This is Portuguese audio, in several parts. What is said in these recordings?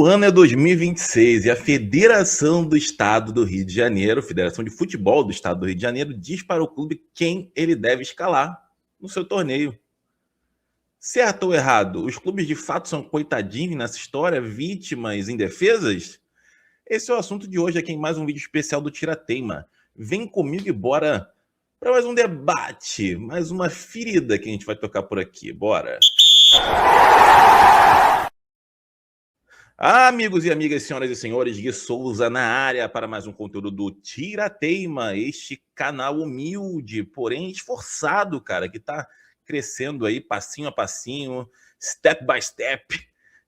O ano é 2026 e a Federação do Estado do Rio de Janeiro, Federação de Futebol do Estado do Rio de Janeiro, diz para o clube quem ele deve escalar no seu torneio. Certo ou errado? Os clubes de fato são coitadinhos nessa história, vítimas indefesas? Esse é o assunto de hoje aqui em mais um vídeo especial do Tira-Teima. Vem comigo e bora para mais um debate, mais uma ferida que a gente vai tocar por aqui. Bora! Amigos e amigas, senhoras e senhores, Gui Souza na área para mais um conteúdo do Tira-Teima, este canal humilde, porém esforçado, cara, que está crescendo aí passinho a passinho, step by step,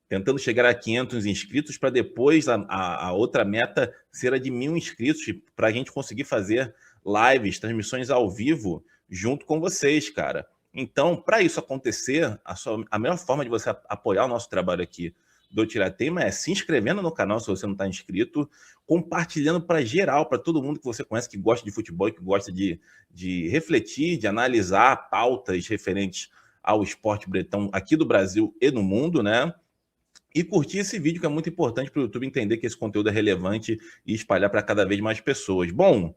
tentando chegar a 500 inscritos para depois a outra meta ser a de 1.000 inscritos, para a gente conseguir fazer lives, transmissões ao vivo junto com vocês, cara. Então, para isso acontecer, a melhor forma de você apoiar o nosso trabalho aqui do Tira-Teima é se inscrevendo no canal se você não está inscrito, compartilhando para geral, para todo mundo que você conhece que gosta de futebol e que gosta de refletir, de analisar pautas referentes ao esporte bretão aqui do Brasil e no mundo, né? E curtir esse vídeo, que é muito importante para o YouTube entender que esse conteúdo é relevante e espalhar para cada vez mais pessoas. Bom,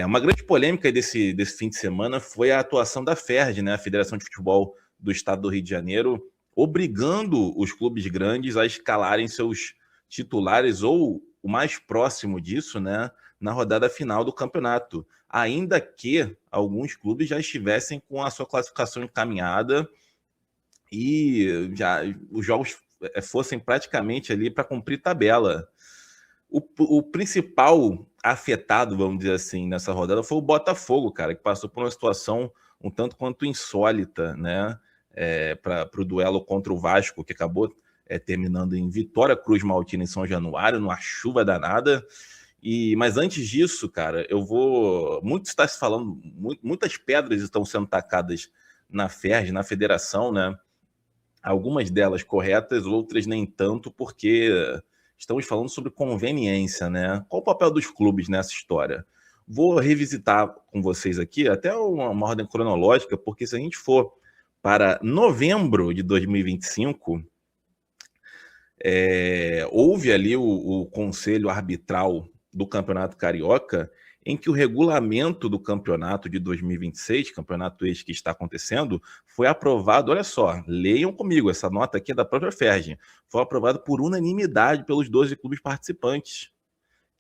uma grande polêmica desse fim de semana foi a atuação da FERJ, né, a Federação de Futebol do Estado do Rio de Janeiro, obrigando os clubes grandes a escalarem seus titulares ou o mais próximo disso, né, na rodada final do campeonato, ainda que alguns clubes já estivessem com a sua classificação encaminhada e já os jogos fossem praticamente ali para cumprir tabela. O principal afetado, vamos dizer assim, nessa rodada foi o Botafogo, cara, que passou por uma situação um tanto quanto insólita, né? Para o duelo contra o Vasco, que acabou terminando em Vitória Cruz Maltina em São Januário, numa chuva danada. Mas antes disso, cara, muito está se falando, muitas pedras estão sendo tacadas na FERJ, na federação, né? Algumas delas corretas, outras nem tanto, porque estamos falando sobre conveniência, né? Qual o papel dos clubes nessa história? Vou revisitar com vocês aqui até uma ordem cronológica, porque se a gente for para novembro de 2025, houve ali o Conselho Arbitral do Campeonato Carioca, em que o regulamento do campeonato de 2026, campeonato este que está acontecendo, foi aprovado, olha só, leiam comigo, essa nota aqui é da própria FERJ, foi aprovado por unanimidade pelos 12 clubes participantes,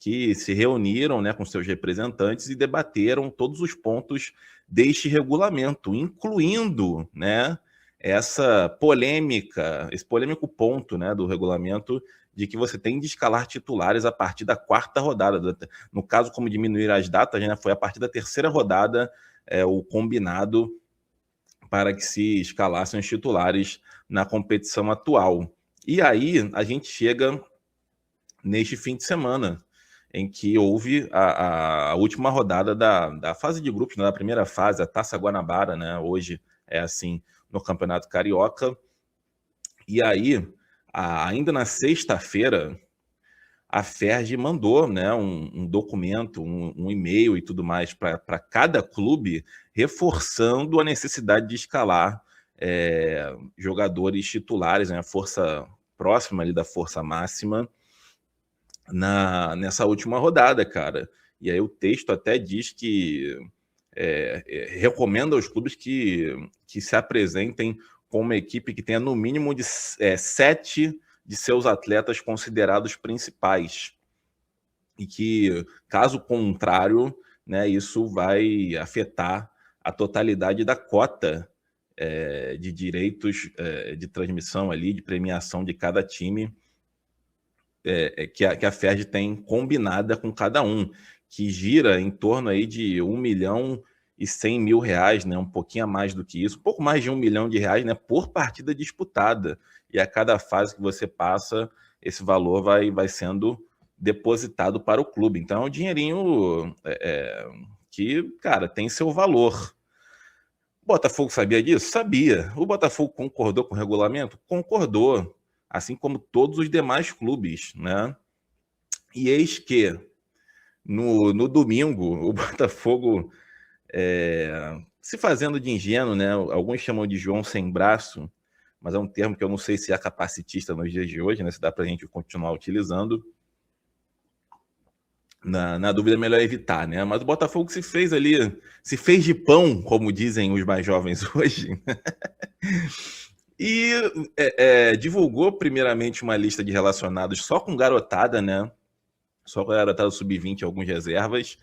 que se reuniram, né, com seus representantes e debateram todos os pontos deste regulamento, incluindo, né, esse polêmico ponto, né, do regulamento de que você tem de escalar titulares a partir da quarta rodada. No caso, como diminuir as datas, né, foi a partir da terceira rodada o combinado para que se escalassem os titulares na competição atual. E aí a gente chega neste fim de semana, em que houve a última rodada da fase de grupos, né, da primeira fase, a Taça Guanabara, né, hoje é assim no Campeonato Carioca. E aí, ainda na sexta-feira, a FERJ mandou, né, um documento, um e-mail e tudo mais para cada clube, reforçando a necessidade de escalar jogadores titulares, né, a força próxima ali da força máxima, nessa última rodada, cara. E aí o texto até diz que recomenda aos clubes que se apresentem com uma equipe que tenha no mínimo de 7 de seus atletas considerados principais. E que, caso contrário, né, isso vai afetar a totalidade da cota de direitos de transmissão ali, de premiação de cada time, que a FERJ tem combinada com cada um, que gira em torno aí de R$1.100.000, né, um pouquinho a mais do que isso, um pouco mais de R$1 milhão, né, por partida disputada. E a cada fase que você passa, esse valor vai sendo depositado para o clube. Então é um dinheirinho que, cara, tem seu valor. O Botafogo sabia disso? Sabia. O Botafogo concordou com o regulamento? Concordou. Assim como todos os demais clubes, né? E eis que no domingo o Botafogo, se fazendo de ingênuo, né? Alguns chamam de João sem braço, mas é um termo que eu não sei se é capacitista nos dias de hoje, né? Se dá para a gente continuar utilizando. Na dúvida, é melhor evitar, né? Mas o Botafogo se fez ali, se fez de pão, como dizem os mais jovens hoje, e divulgou primeiramente uma lista de relacionados só com garotada, né? Só com a garotada sub-20, algumas reservas,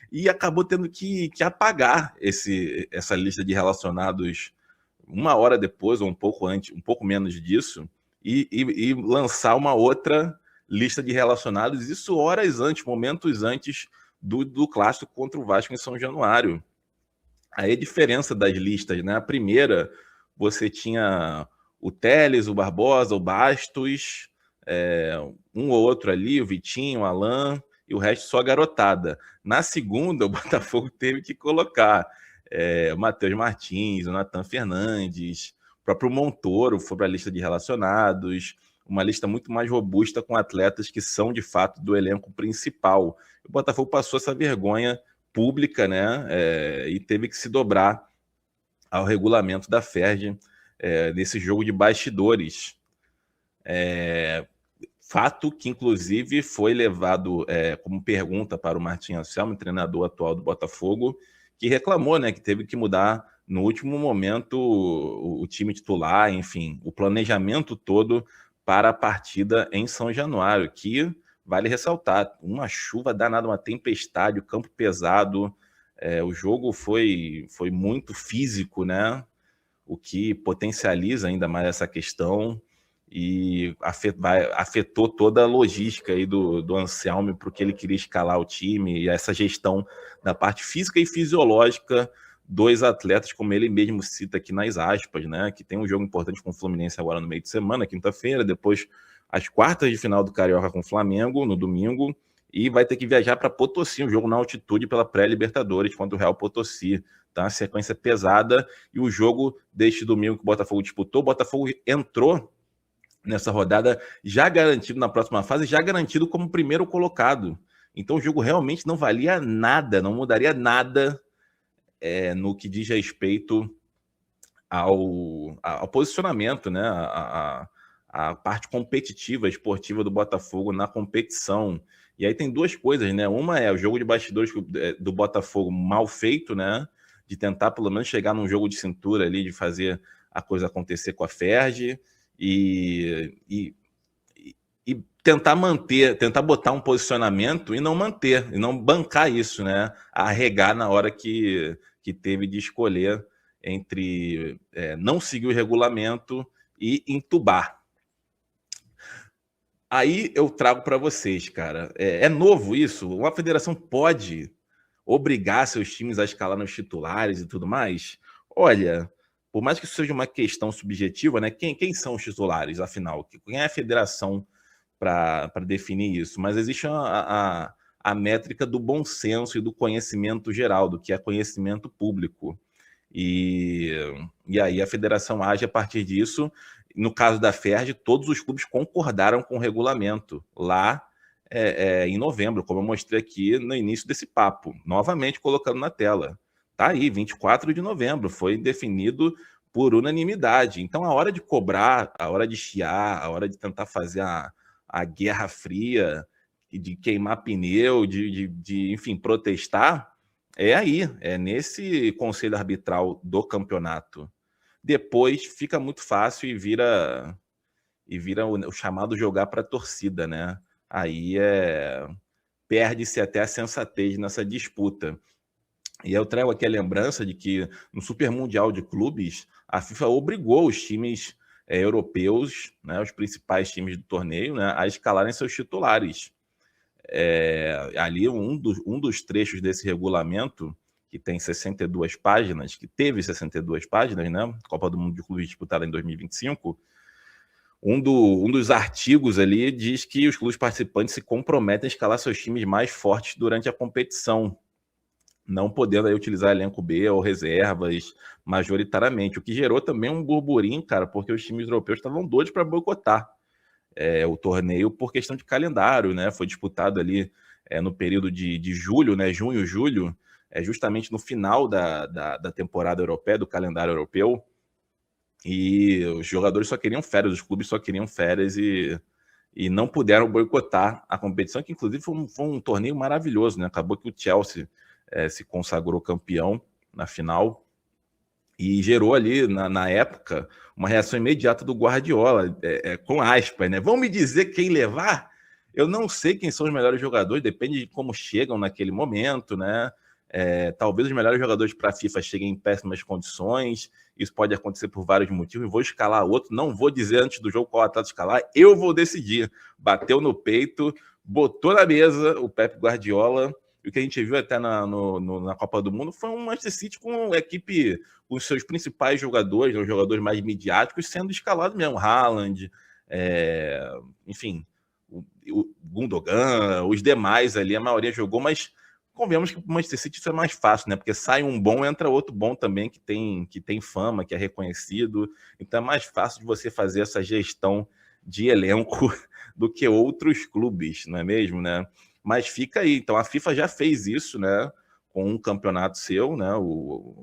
e acabou tendo que apagar essa lista de relacionados uma hora depois, ou um pouco antes, um pouco menos disso, e lançar uma outra lista de relacionados, isso horas antes, momentos antes do clássico contra o Vasco em São Januário. Aí a diferença das listas, né? A primeira, você tinha o Telles, o Barbosa, o Bastos, um ou outro ali, o Vitinho, o Alan, e o resto só garotada. Na segunda, o Botafogo teve que colocar o Matheus Martins, o Natan Fernandes, o próprio Montoro foi para a lista de relacionados, uma lista muito mais robusta com atletas que são, de fato, do elenco principal. O Botafogo passou essa vergonha pública, né, e teve que se dobrar ao regulamento da FERJ nesse jogo de bastidores. Fato que, inclusive, foi levado como pergunta para o Martim Anselmo, treinador atual do Botafogo, que reclamou, né, que teve que mudar no último momento o time titular, enfim, o planejamento todo para a partida em São Januário, que, vale ressaltar, uma chuva danada, uma tempestade, o campo pesado, o jogo foi muito físico, né, o que potencializa ainda mais essa questão e afetou toda a logística aí do Anselmo, porque ele queria escalar o time e essa gestão da parte física e fisiológica dos atletas, como ele mesmo cita aqui nas aspas, né? Que tem um jogo importante com o Fluminense agora no meio de semana, quinta-feira, depois as quartas de final do Carioca com o Flamengo no domingo, e vai ter que viajar para Potosí, um jogo na altitude pela pré-Libertadores contra o Real Potosí. Tá? Sequência pesada, e o jogo deste domingo que o Botafogo disputou, o Botafogo entrou nessa rodada já garantido na próxima fase, já garantido como primeiro colocado. Então o jogo realmente não valia nada, não mudaria nada no que diz respeito ao posicionamento, né? A parte competitiva, esportiva do Botafogo na competição. E aí tem duas coisas, né? Uma é o jogo de bastidores do Botafogo mal feito, né? De tentar pelo menos chegar num jogo de cintura ali, de fazer a coisa acontecer com a FERJ e tentar manter, tentar botar um posicionamento e não manter, e não bancar isso, né? Arregar na hora que teve de escolher entre não seguir o regulamento e entubar. Aí eu trago para vocês, cara. É novo isso? Uma federação pode obrigar seus times a escalar nos titulares e tudo mais? Olha, por mais que isso seja uma questão subjetiva, né? Quem são os titulares, afinal? Quem é a federação para definir isso? Mas existe a métrica do bom senso e do conhecimento geral, do que é conhecimento público. E aí a federação age a partir disso. No caso da FERJ, todos os clubes concordaram com o regulamento lá em novembro, como eu mostrei aqui no início desse papo, novamente colocando na tela. Tá aí, 24 de novembro, foi definido por unanimidade. Então, a hora de cobrar, a hora de chiar, a hora de tentar fazer a guerra fria, de queimar pneu, enfim, protestar, aí, é nesse conselho arbitral do campeonato. Depois fica muito fácil e vira o chamado jogar para a torcida, né? Aí perde-se até a sensatez nessa disputa. E eu trago aqui a lembrança de que no Super Mundial de Clubes, a FIFA obrigou os times europeus, né, os principais times do torneio, né, a escalarem seus titulares. Ali um dos trechos desse regulamento, que tem 62 páginas, que teve 62 páginas, né, Copa do Mundo de Clubes disputada em 2025, um dos artigos ali diz que os clubes participantes se comprometem a escalar seus times mais fortes durante a competição, não podendo aí utilizar elenco B ou reservas majoritariamente, o que gerou também um burburinho, cara, porque os times europeus estavam doidos para boicotar o torneio por questão de calendário, né? Foi disputado ali no período de julho, né? Junho, julho, justamente no final da temporada europeia, do calendário europeu. e os jogadores só queriam férias, os clubes só queriam férias e não puderam boicotar a competição, que inclusive foi um torneio maravilhoso, né? Acabou que o Chelsea se consagrou campeão na final e gerou ali, na época, uma reação imediata do Guardiola, com aspas, né? Vão me dizer quem levar? Eu não sei quem são os melhores jogadores, depende de como chegam naquele momento, né? Talvez os melhores jogadores para a FIFA cheguem em péssimas condições, isso pode acontecer por vários motivos. Vou escalar outro, não vou dizer antes do jogo qual atleta escalar, eu vou decidir. Bateu no peito, botou na mesa o Pep Guardiola. E o que a gente viu até na Copa do Mundo foi um Manchester City com a equipe, com os seus principais jogadores, os jogadores mais midiáticos, sendo escalados mesmo. Haaland, enfim, o Gundogan, os demais ali, a maioria jogou, mas convenhamos que o Manchester City isso é mais fácil, né? Porque sai um bom, entra outro bom também, que tem fama, que é reconhecido. Então é mais fácil de você fazer essa gestão de elenco do que outros clubes, não é mesmo, né? Mas fica aí. Então a FIFA já fez isso, né? Com um campeonato seu, né?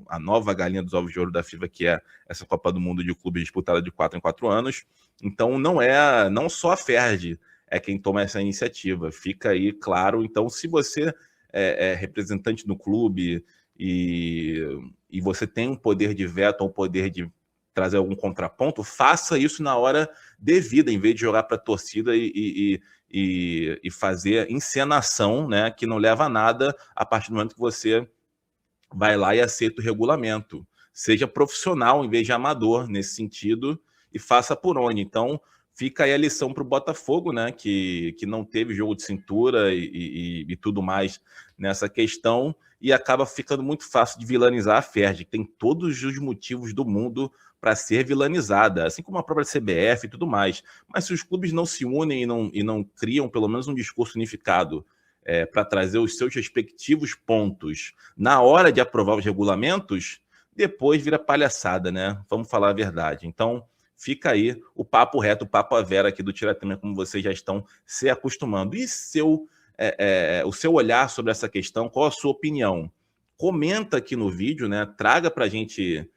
A nova galinha dos ovos de ouro da FIFA, que é essa Copa do Mundo de clubes disputada de 4 em 4 anos. Então não só a Ferdi é quem toma essa iniciativa. Fica aí claro. Então, se você é representante do clube e você tem um poder de veto ou um poder de trazer algum contraponto, faça isso na hora devida, em vez de jogar para a torcida e fazer encenação, né, que não leva a nada a partir do momento que você vai lá e aceita o regulamento. Seja profissional em vez de amador nesse sentido e faça por onde. Então, fica aí a lição para o Botafogo, né, que não teve jogo de cintura e tudo mais nessa questão, e acaba ficando muito fácil de vilanizar a Ferdi, que tem todos os motivos do mundo para ser vilanizada, assim como a própria CBF e tudo mais. Mas se os clubes não se unem e não criam pelo menos um discurso unificado para trazer os seus respectivos pontos na hora de aprovar os regulamentos, depois vira palhaçada, né? Vamos falar a verdade. Então, fica aí o papo reto, o papo a vera aqui do Tiratema, como vocês já estão se acostumando. E o seu olhar sobre essa questão, qual a sua opinião? Comenta aqui no vídeo, né? Traga para a gente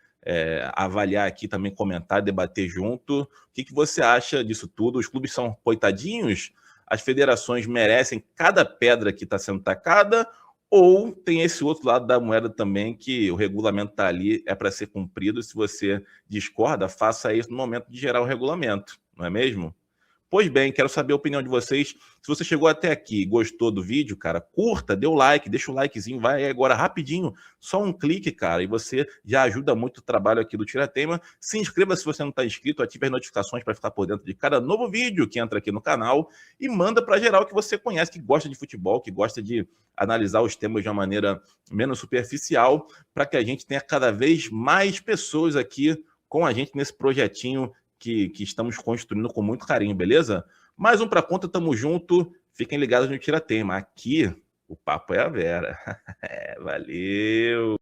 avaliar aqui também, comentar, debater junto. O que você acha disso tudo? Os clubes são coitadinhos? As federações merecem cada pedra que está sendo tacada? Ou tem esse outro lado da moeda também, que o regulamento está ali, é para ser cumprido. Se você discorda, faça isso no momento de gerar o regulamento, não é mesmo? Pois bem, quero saber a opinião de vocês. Se você chegou até aqui e gostou do vídeo, cara, curta, dê o like, deixa o likezinho, vai agora rapidinho, só um clique, cara, e você já ajuda muito o trabalho aqui do Tiratema. Se inscreva se você não está inscrito, ative as notificações para ficar por dentro de cada novo vídeo que entra aqui no canal e manda para geral que você conhece, que gosta de futebol, que gosta de analisar os temas de uma maneira menos superficial, para que a gente tenha cada vez mais pessoas aqui com a gente nesse projetinho que estamos construindo com muito carinho, beleza? Mais um pra conta, tamo junto. Fiquem ligados no Tiratema. Aqui o papo é a vera. Valeu!